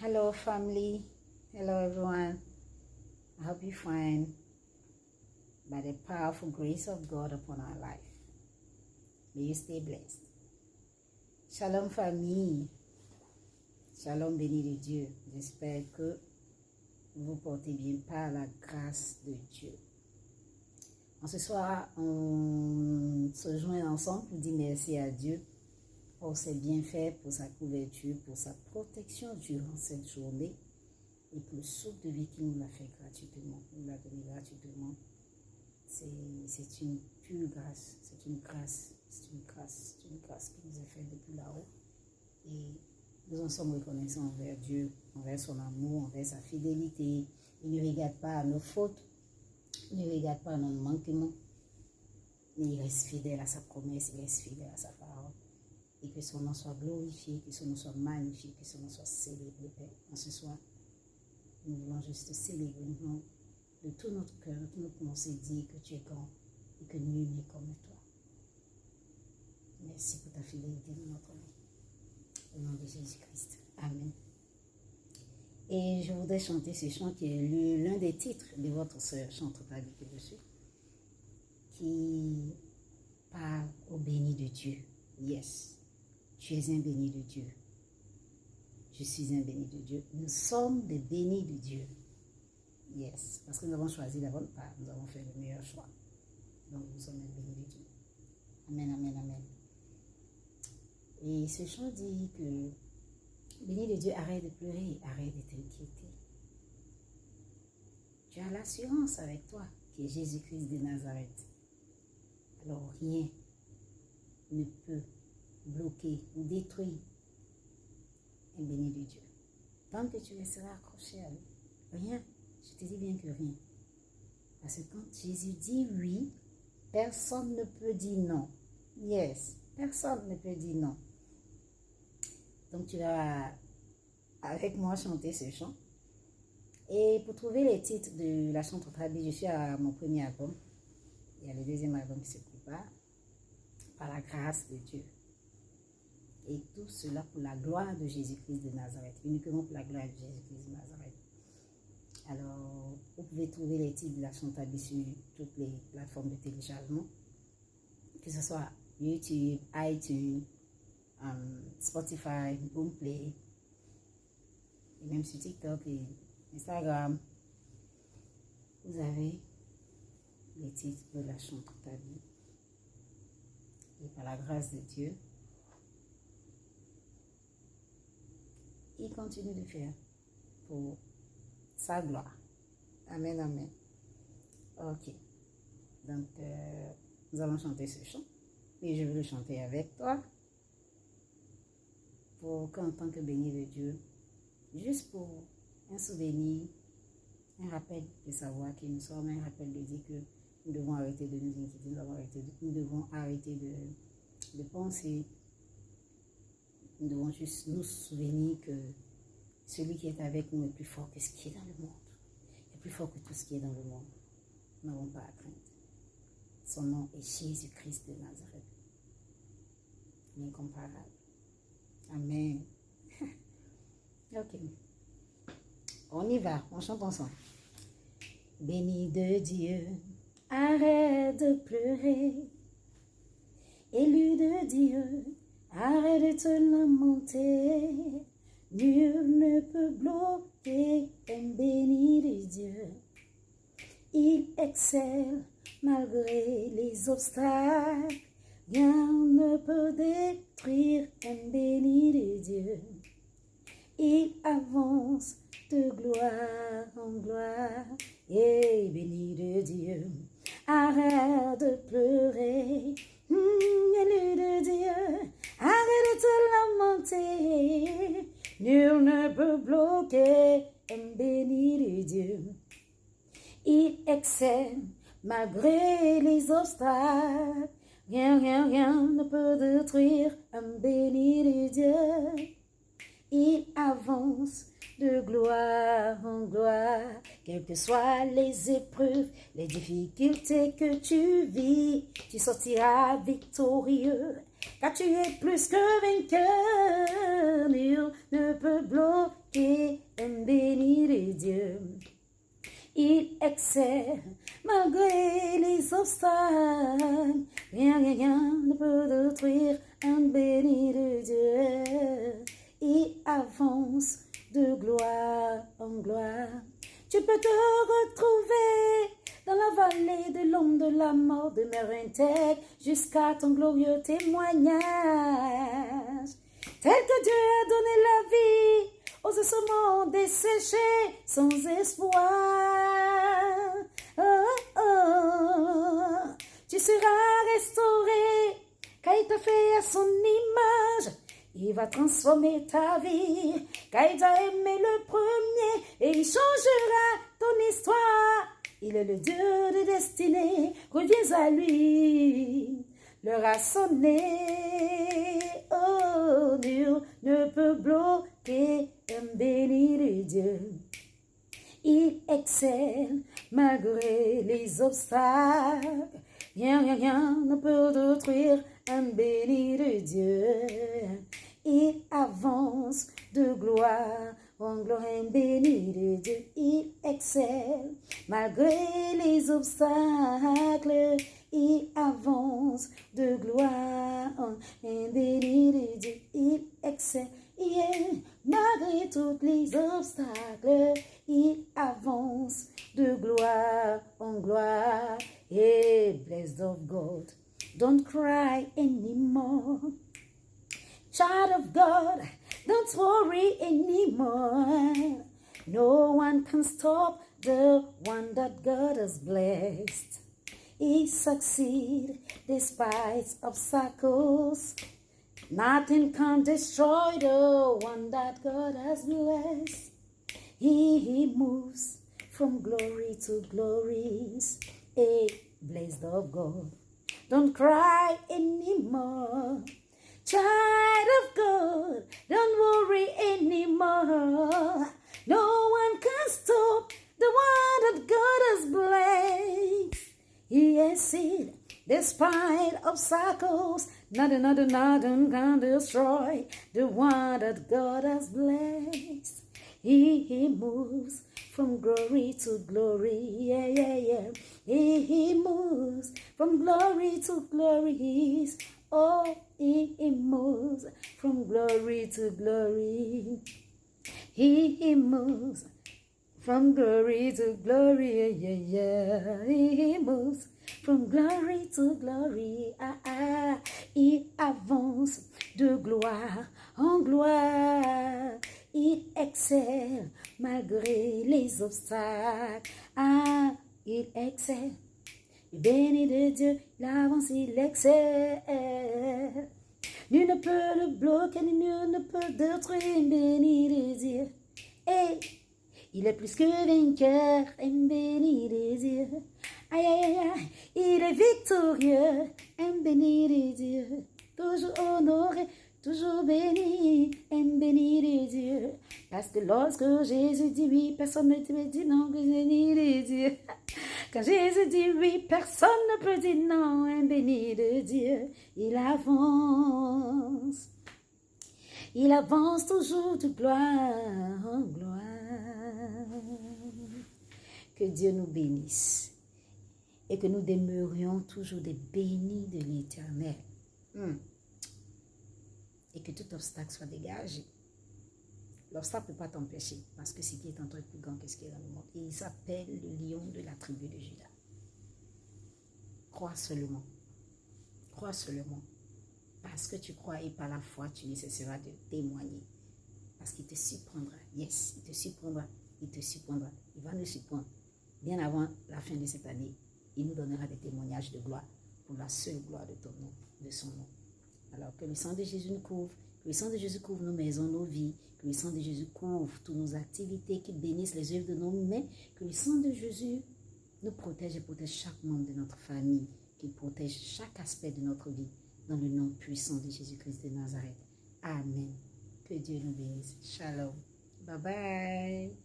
Hello, family. Hello, everyone. I hope you find by the powerful grace of God upon our life. May you stay blessed. Shalom, famille. Shalom, béni de Dieu. J'espère que vous vous portez bien par la grâce de Dieu. En ce soir, on se joint ensemble pour dire merci à Dieu pour ses bienfaits, pour sa couverture, pour sa protection durant cette journée et pour le souffle de vie qu'il nous l'a fait gratuitement, nous l'a donné gratuitement. C'est une pure grâce, c'est une grâce qui nous est faite depuis là-haut. Et nous en sommes reconnaissants envers Dieu, envers son amour, envers sa fidélité. Il ne regarde pas nos fautes, il ne regarde pas nos manquements, mais il reste fidèle à sa promesse, il reste fidèle à sa parole. Et que son nom soit glorifié, que son nom soit magnifié, que son nom soit célébré, Père. En ce soir, nous voulons juste célébrer, nous voulons de tout notre cœur, de toute notre pensée dire que tu es grand et que nul n'est comme toi. Merci pour ta fidélité dans notre vie. Au nom de Jésus-Christ. Amen. Et je voudrais chanter ce chant qui est l'un des titres de votre sœur chante ta vie dessus, qui parle au béni de Dieu. Yes. Tu es un béni de Dieu. Je suis un béni de Dieu. Nous sommes des bénis de Dieu. Yes. Parce que nous avons choisi la bonne part. Nous avons fait le meilleur choix. Donc nous sommes un béni de Dieu. Amen, amen, amen. Et ce chant dit que béni de Dieu, arrête de pleurer, arrête de t'inquiéter. Tu as l'assurance avec toi qui est Jésus-Christ de Nazareth. Alors rien ne peut bloquer ou détruire un béni de Dieu. Tant que tu resteras accroché à lui, rien, je te dis bien que rien. Parce que quand Jésus dit oui, personne ne peut dire non. Yes, personne ne peut dire non. Donc tu vas avec moi chanter ce chant. Et pour trouver les titres de la chanson traduite, je suis à mon premier album. Il y a le deuxième album qui se prépare. Par la grâce de Dieu. Et tout cela pour la gloire de Jésus-Christ de Nazareth. Uniquement pour la gloire de Jésus-Christ de Nazareth. Alors, vous pouvez trouver les titres de la chanson sur toutes les plateformes de téléchargement. Que ce soit YouTube, iTunes, Spotify, Boomplay, et même sur TikTok et Instagram. Vous avez les titres de la chanson ta vie. Et par la grâce de Dieu, il continue de faire pour sa gloire. Amen, amen. Ok. Donc, nous allons chanter ce chant. Et je veux le chanter avec toi. Pour qu'en tant que béni de Dieu, juste pour un souvenir, un rappel de savoir qui nous sommes, un rappel de dire que nous devons arrêter de nous inquiéter, nous devons arrêter de penser. Nous devons juste nous souvenir que celui qui est avec nous est plus fort que ce qui est dans le monde. Il est plus fort que tout ce qui est dans le monde. Nous n'avons pas à craindre. Son nom est Jésus-Christ de Nazareth. L'incomparable. Amen. Ok. On y va. On chante ensemble. Béni de Dieu, arrête de pleurer. Élu de Dieu, arrête de te lamenter. Nul ne peut bloquer un béni de Dieu. Il excelle malgré les obstacles. Rien ne peut détruire un béni de Dieu. Il avance de gloire en gloire. Et béni de Dieu, arrête de pleurer. Élu de Dieu, arrête de te lamenter. Nul ne peut bloquer un béni de Dieu. Il excelle malgré les obstacles. Rien ne peut détruire un béni de Dieu. Il avance de gloire en gloire. Quelles que soient les épreuves, les difficultés que tu vis, tu sortiras victorieux. Car tu es plus que vainqueur. Nul ne peut bloquer excelle malgré les obstacles. Rien ne peut détruire un béni de Dieu. Il avance de gloire en gloire. Tu peux te retrouver dans la vallée de l'ombre de la mort, demeure intègre jusqu'à ton glorieux témoignage. Tel que Dieu a donné la vie aux ce monde desséché sans espoir. Tu seras restauré car il t'a fait à son image. Il va transformer ta vie car il t'a aimé le premier et il changera ton histoire. Il est le Dieu de destinée, reviens à lui. L'heure a sonné, oh Dieu ne peut bloquer un béni de Dieu. Il excelle malgré les obstacles. Rien ne peut détruire un béni de Dieu. Il avance de gloire en gloire, un béni de Dieu. Il excelle malgré les obstacles. Il avance de gloire en un béni de Dieu. Il excelle, malgré tous les obstacles. Il avance de gloire en gloire. Hey, blessed of God, don't cry anymore. Child of God, don't worry anymore. No one can stop the one that God has blessed. He succeeds despite obstacles. Nothing can destroy the one that God has blessed. He moves from glory to glories. Hey, blessed of God, don't cry anymore. Child of God, don't worry anymore. No one can stop the one that God has blessed. He has seen, despite obstacles, nothing can destroy the one that God has blessed. He moves from glory to glory, yeah. He moves from glory to glories. Oh, he moves from glory to glory. He moves from glory to glory, yeah. He moves from glory to glory. Il avance de gloire en gloire. Il excelle malgré les obstacles. Il excelle. Le béni de Dieu, il avance, il excelle. Nul ne peut le bloquer, nul ne peut détruire un béni de Dieu. Hey, il est plus que vainqueur, un béni de Dieu. Aïe, il est victorieux, un béni de Dieu. Toujours honoré, toujours béni, un béni de Dieu. Parce que lorsque Jésus dit oui, personne ne peut dire non, que béni de Dieu. Quand Jésus dit oui, personne ne peut dire non, un béni de Dieu. Il avance. Il avance toujours de gloire en gloire. Que Dieu nous bénisse et que nous demeurions toujours des bénis de l'Éternel. Et que tout obstacle soit dégagé. L'obstacle ne peut pas t'empêcher parce que ce qui est en toi est plus grand que ce qui est dans le monde. Et il s'appelle le lion de la tribu de Juda. Crois seulement. Crois seulement. Parce que tu crois et par la foi, tu nécessiteras de témoigner. Parce qu'il te surprendra. Yes, il te surprendra. Il te surprendra. Il va nous surprendre. Bien avant la fin de cette année, il nous donnera des témoignages de gloire pour la seule gloire de ton nom, de son nom. Alors que le sang de Jésus nous couvre, que le sang de Jésus couvre nos maisons, nos vies, que le sang de Jésus couvre toutes nos activités, qu'il bénisse les œuvres de nos mains, que le sang de Jésus nous protège et protège chaque membre de notre famille, qu'il protège chaque aspect de notre vie, dans le nom puissant de Jésus-Christ de Nazareth. Amen. Que Dieu nous bénisse. Shalom. Bye bye.